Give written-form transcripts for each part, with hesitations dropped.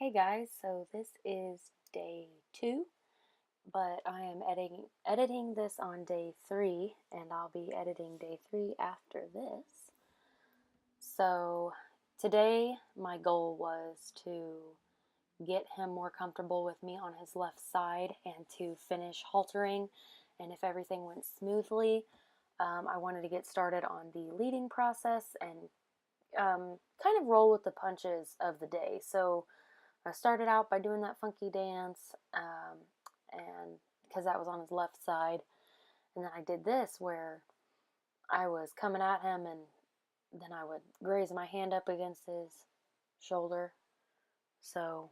Hey guys, so this is day 2, but I am editing this on day 3, and I'll be editing day 3 after this. So today my goal was to get him more comfortable with me on his left side and to finish haltering. And if everything went smoothly, I wanted to get started on the leading process and kind of roll with the punches of the day. So I started out by doing that funky dance, and because that was on his left side, and then I did this where I was coming at him, and then I would graze my hand up against his shoulder. So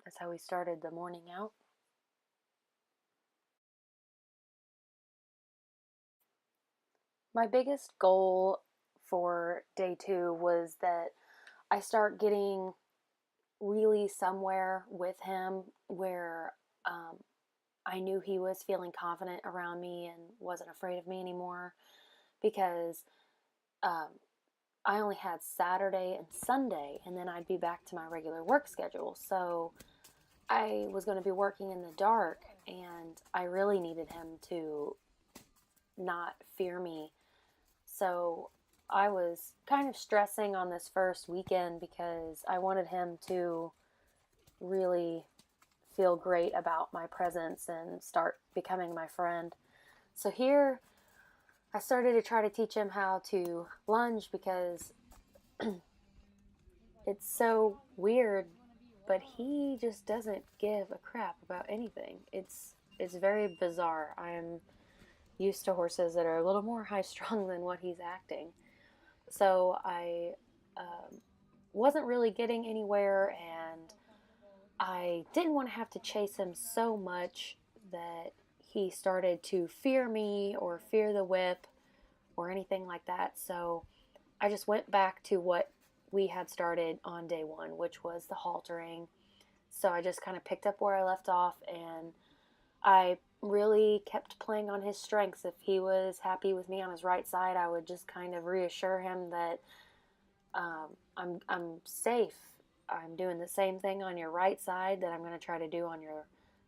that's how we started the morning out. My biggest goal for day 2 was that I start getting really somewhere with him where I knew he was feeling confident around me and wasn't afraid of me anymore, because um, I only had Saturday and Sunday, and then I'd be back to my regular work schedule. So I was going to be working in the dark, and I really needed him to not fear me. So I was kind of stressing on this first weekend because I wanted him to really feel great about my presence and start becoming my friend. So here I started to try to teach him how to lunge, because it's so weird, but he just doesn't give a crap about anything. It's very bizarre. I'm used to horses that are a little more high strung than what he's acting. So I wasn't really getting anywhere, and I didn't want to have to chase him so much that he started to fear me or fear the whip or anything like that. So I just went back to what we had started on day 1, which was the haltering. So I just kind of picked up where I left off, and I really kept playing on his strengths. If he was happy with me on his right side, I would just kind of reassure him that I'm safe. I'm doing the same thing on your right side that I'm going to try to do on your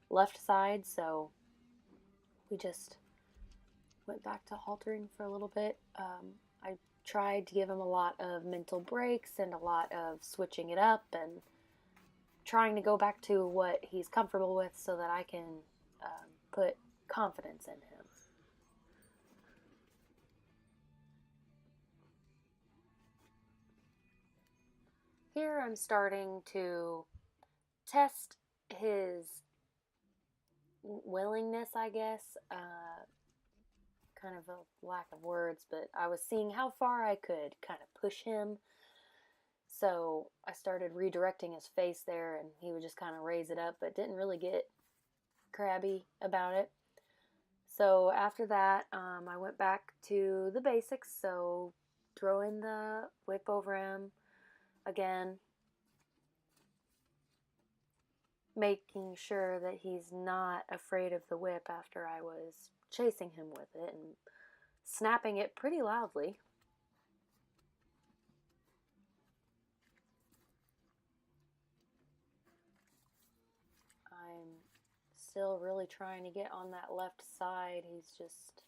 left side. So we just went back to haltering for a little bit. I tried to give him a lot of mental breaks and a lot of switching it up and trying to go back to what he's comfortable with so that I can put confidence in him. Here I'm starting to test his willingness, I guess. Kind of a lack of words, but I was seeing how far I could kind of push him. So I started redirecting his face there, and he would just kind of raise it up, but didn't really get crabby about it. So after that, I went back to the basics. So throwing the whip over him again, making sure that he's not afraid of the whip after I was chasing him with it and snapping it pretty loudly. I'm still really trying to get on that left side. He's just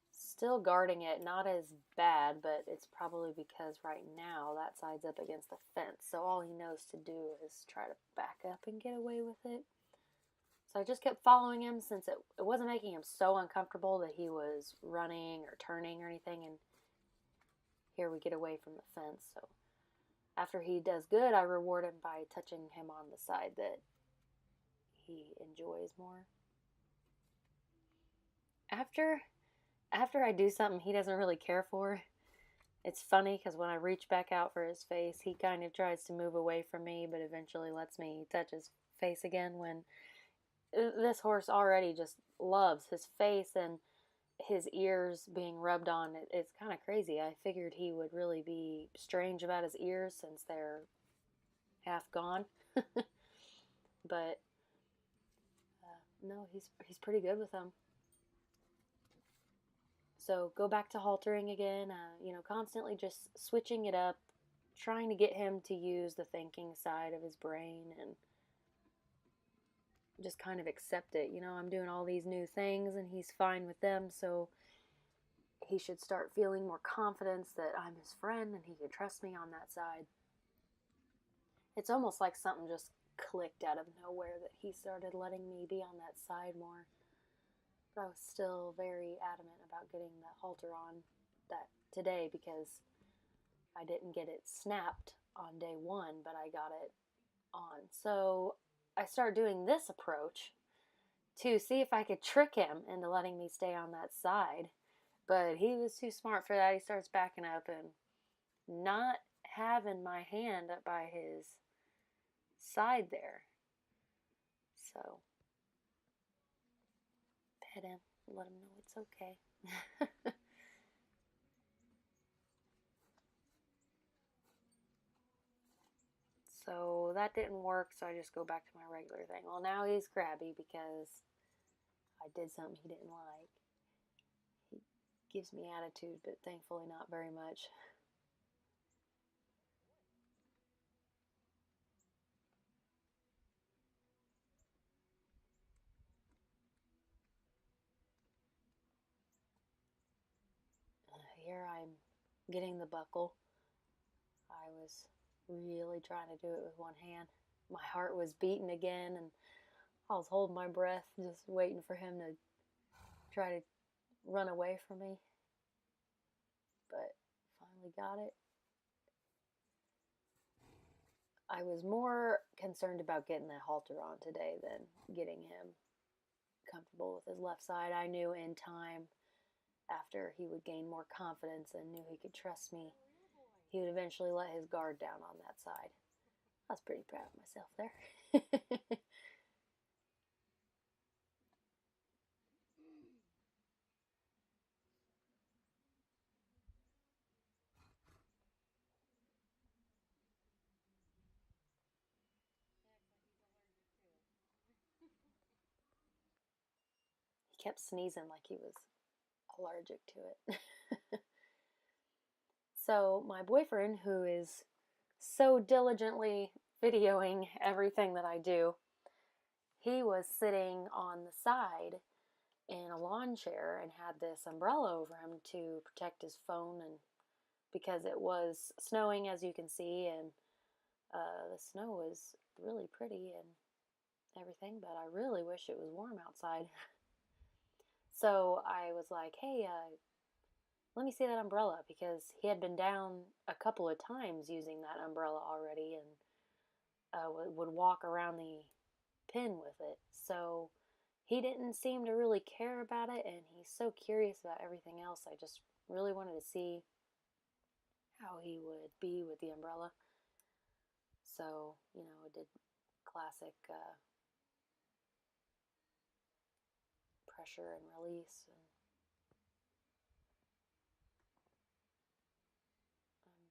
still guarding it, not as bad, but it's probably because right now that side's up against the fence, so all he knows to do is try to back up and get away with it. So I just kept following him, since it wasn't making him so uncomfortable that he was running or turning or anything, and here we get away from the fence. So after he does good, I reward him by touching him on the side that he enjoys more. After I do something he doesn't really care for, it's funny because when I reach back out for his face, he kind of tries to move away from me, but eventually lets me touch his face again. When this horse already just loves his face and his ears being rubbed on, it's kind of crazy. I figured he would really be strange about his ears since they're half gone, but no, he's pretty good with them. So go back to haltering again, constantly just switching it up, trying to get him to use the thinking side of his brain and just kind of accept it. I'm doing all these new things and he's fine with them, so he should start feeling more confidence that I'm his friend and he can trust me on that side. It's almost like something just clicked out of nowhere that he started letting me be on that side more. But I was still very adamant about getting the halter on that today because I didn't get it snapped on day one, but I got it on. So I started doing this approach to see if I could trick him into letting me stay on that side. But he was too smart for that. He starts backing up and not having my hand up by his side there. So pet him, let him know it's okay. So that didn't work, so I just go back to my regular thing. Well, now he's crabby because I did something he didn't like. He gives me attitude, but thankfully not very much. Here I'm getting the buckle. I was really trying to do it with one hand. My heart was beating again, and I was holding my breath, just waiting for him to try to run away from me. But finally got it. I was more concerned about getting that halter on today than getting him comfortable with his left side. I knew in time, after he would gain more confidence and knew he could trust me, he would eventually let his guard down on that side. I was pretty proud of myself there. He kept sneezing like he was allergic to it. So my boyfriend, who is so diligently videoing everything that I do, he was sitting on the side in a lawn chair and had this umbrella over him to protect his phone, and because it was snowing, as you can see, and the snow was really pretty and everything, but I really wish it was warm outside. So I was like, hey, let me see that umbrella, because he had been down a couple of times using that umbrella already and would walk around the pin with it. So he didn't seem to really care about it, and he's so curious about everything else. I just really wanted to see how he would be with the umbrella. So, I did classic pressure and release, and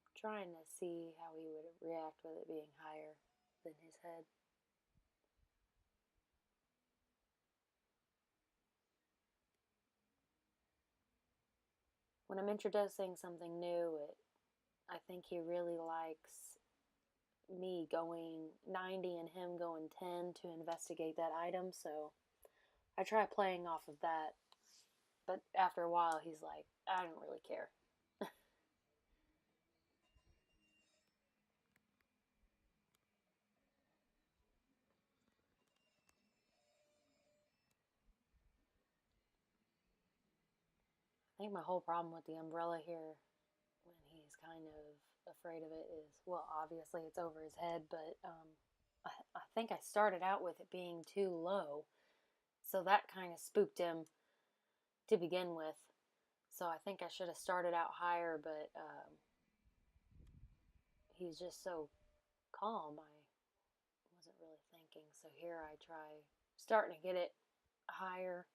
I'm trying to see how he would react with it being higher than his head. When I'm introducing something new, I think he really likes me going 90 and him going 10 to investigate that item, so I try playing off of that, but after a while he's like, I don't really care. I think my whole problem with the umbrella here, when he's kind of afraid of it, is, well, obviously it's over his head, but I think I started out with it being too low, so that kind of spooked him to begin with. So I think I should have started out higher, but he's just so calm. I wasn't really thinking. So here I try starting to get it higher,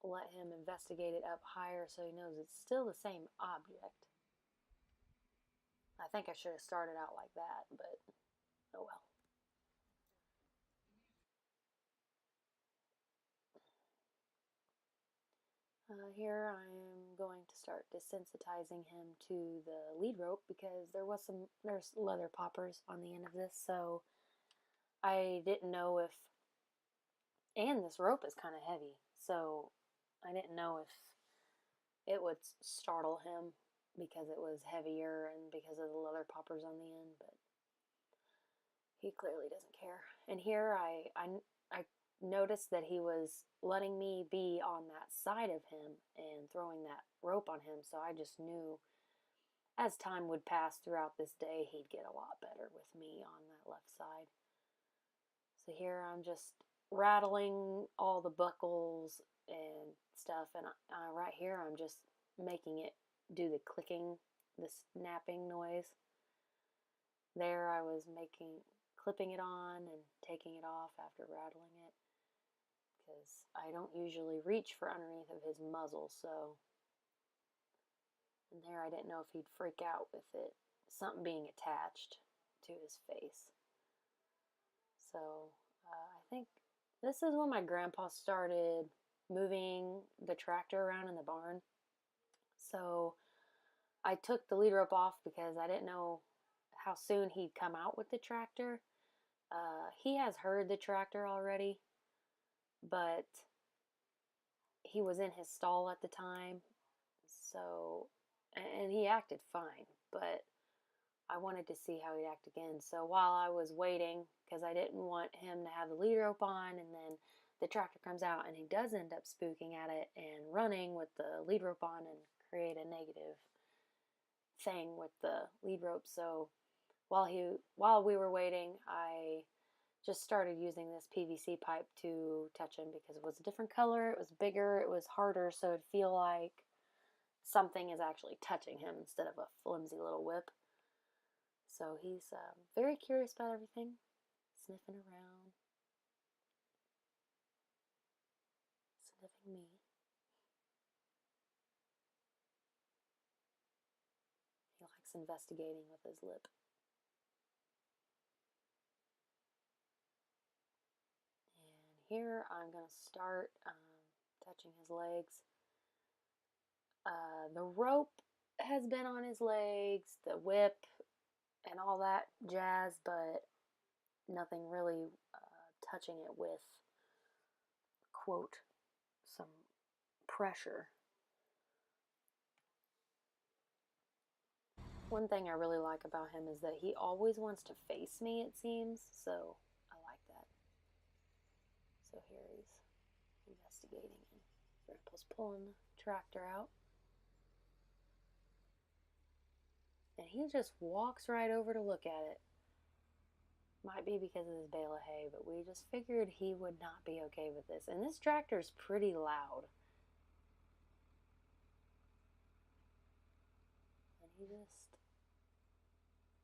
let him investigate it up higher so he knows it's still the same object. I think I should have started out like that, but oh well. Here I am going to start desensitizing him to the lead rope because there's leather poppers on the end of this, so I didn't know if, and this rope is kind of heavy, so I didn't know if it would startle him because it was heavier and because of the leather poppers on the end, but he clearly doesn't care. And here I noticed that he was letting me be on that side of him and throwing that rope on him, so I just knew as time would pass throughout this day, he'd get a lot better with me on that left side. So here I'm just rattling all the buckles and stuff, and right here I'm just making it do the clicking, the snapping noise. There I was clipping it on and taking it off after rattling it, because I don't usually reach for underneath of his muzzle, so, and there I didn't know if he'd freak out with it, something being attached to his face. So I think this is when my grandpa started moving the tractor around in the barn. So I took the lead rope off because I didn't know how soon he'd come out with the tractor. He has heard the tractor already, but he was in his stall at the time, so, and he acted fine, but I wanted to see how he'd act again. So while I was waiting, because I didn't want him to have the lead rope on and then the tractor comes out and he does end up spooking at it and running with the lead rope on and create a negative thing with the lead rope. So while we were waiting, I just started using this PVC pipe to touch him because it was a different color, it was bigger, it was harder, so it'd feel like something is actually touching him instead of a flimsy little whip. So he's very curious about everything, sniffing around, sniffing me. He likes investigating with his lip. And here I'm going to start touching his legs. The rope has been on his legs, the whip, and all that jazz, but nothing really touching it with, quote, some pressure. One thing I really like about him is that he always wants to face me, it seems, so I like that. So here he's investigating, and Grandpa's pulling the tractor out. And he just walks right over to look at it. Might be because of his bale of hay, but we just figured he would not be okay with this. And this tractor's pretty loud. And he just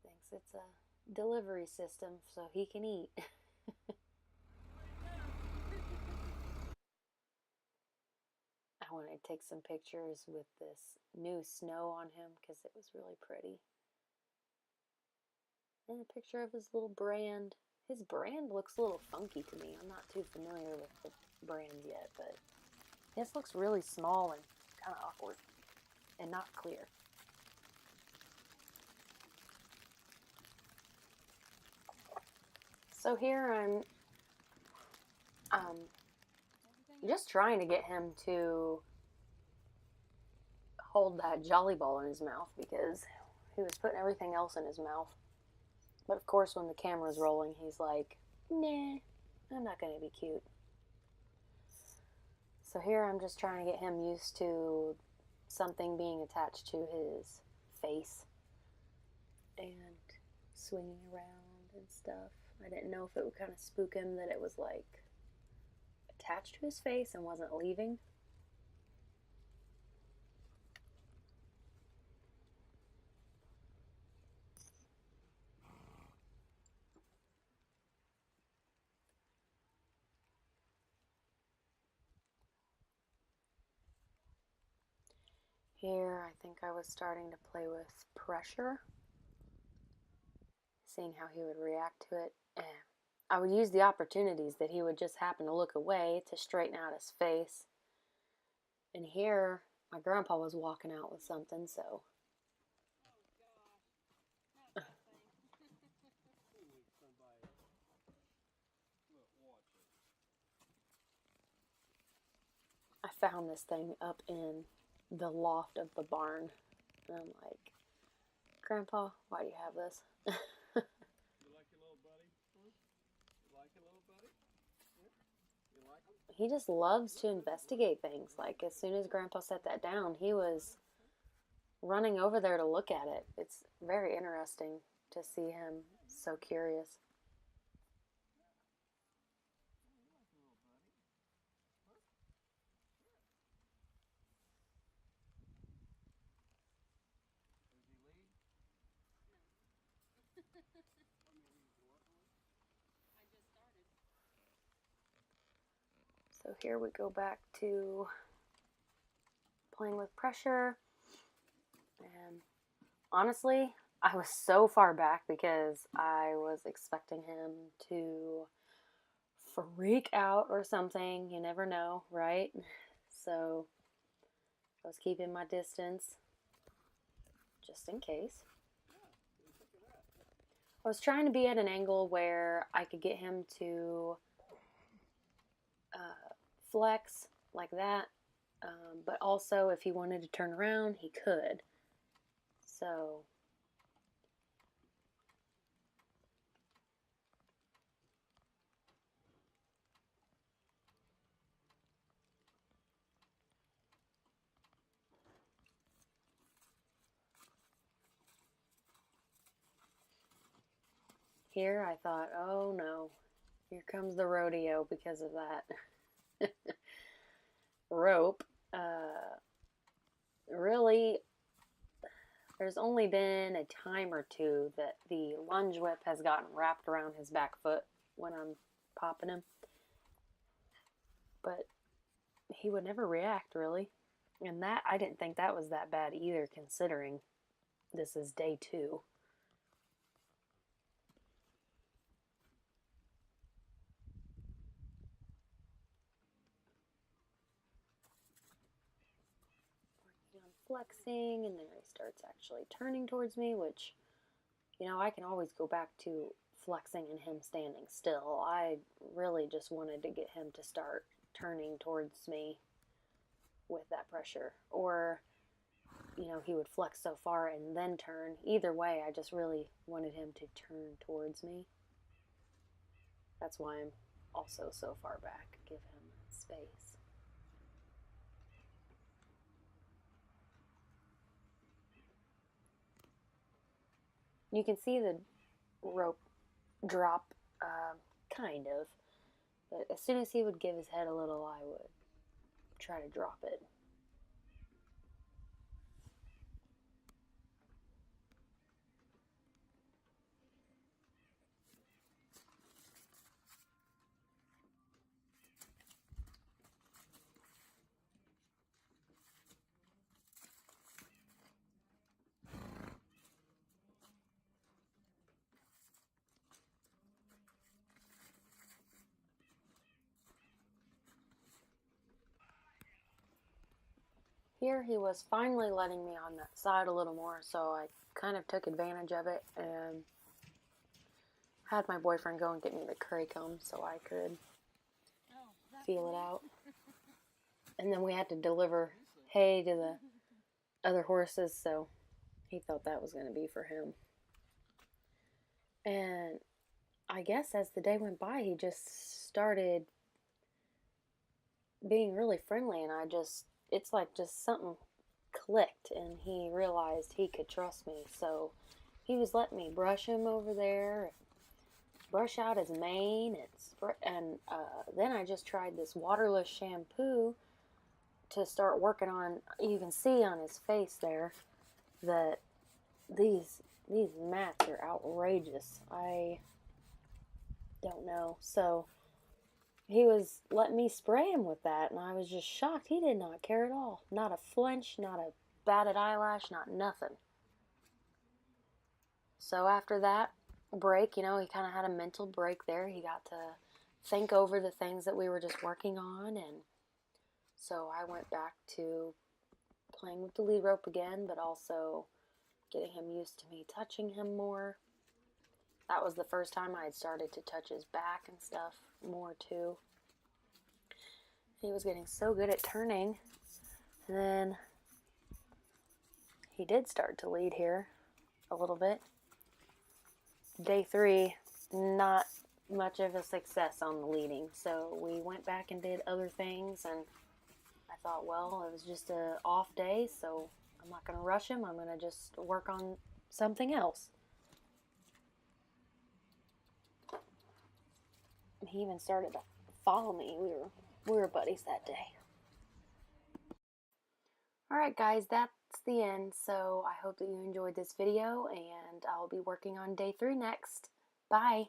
thinks it's a delivery system so he can eat. I wanted to take some pictures with this new snow on him because it was really pretty. And a picture of his little brand. His brand looks a little funky to me. I'm not too familiar with the brands yet, but this looks really small and kind of awkward and not clear. So here I'm just trying to get him to hold that Jolly Ball in his mouth because he was putting everything else in his mouth. But of course, when the camera's rolling, he's like, nah, I'm not going to be cute. So here I'm just trying to get him used to something being attached to his face and swinging around and stuff. I didn't know if it would kind of spook him that it was like attached to his face and wasn't leaving. Here, I think I was starting to play with pressure, seeing how he would react to it. And I would use the opportunities that he would just happen to look away to straighten out his face. And here, my grandpa was walking out with something, so I found this thing up in the loft of the barn, and I'm like, Grandpa, why do you have this? You like your little buddy? You like your little buddy? Yeah? You like him? He just loves to investigate things. Like, as soon as Grandpa set that down, he was running over there to look at it. It's very interesting to see him so curious. So here we go back to playing with pressure. And honestly, I was so far back because I was expecting him to freak out or something. You never know, right? So I was keeping my distance just in case. I was trying to be at an angle where I could get him to flex like that, but also if he wanted to turn around, he could. So here I thought, oh no, here comes the rodeo because of that rope. Really, there's only been a time or two that the lunge whip has gotten wrapped around his back foot when I'm popping him. But he would never react, really. And that, I didn't think that was that bad either, considering this is day 2. Working on flexing, and there he starts actually turning towards me, which, you know, I can always go back to flexing and him standing still. I really just wanted to get him to start turning towards me with that pressure. Or, you know, he would flex so far and then turn. Either way, I just really wanted him to turn towards me. That's why I'm also so far back. Give him space. You can see the rope drop, kind of. But as soon as he would give his head a little, I would try to drop it. Here he was finally letting me on that side a little more, so I kind of took advantage of it and had my boyfriend go and get me the curry comb so I could feel it out. And then we had to deliver hay to the other horses, so he thought that was going to be for him. And I guess as the day went by, he just started being really friendly, and it's like just something clicked, and he realized he could trust me. So he was letting me brush him over there, brush out his mane, and then I just tried this waterless shampoo to start working on. You can see on his face there that these mats are outrageous. I don't know. So he was letting me spray him with that, and I was just shocked. He did not care at all. Not a flinch, not a batted eyelash, not nothing. So after that break, you know, he kind of had a mental break there. He got to think over the things that we were just working on, and so I went back to playing with the lead rope again, but also getting him used to me touching him more. That was the first time I had started to touch his back and stuff more too. He was getting so good at turning. And then he did start to lead here a little bit. Day 3, not much of a success on the leading, so we went back and did other things, and I thought, well, it was just an off day, so I'm not going to rush him. I'm going to just work on something else. He even started to follow me. We were buddies that day. Alright guys, that's the end. So I hope that you enjoyed this video, and I'll be working on day 3 next. Bye!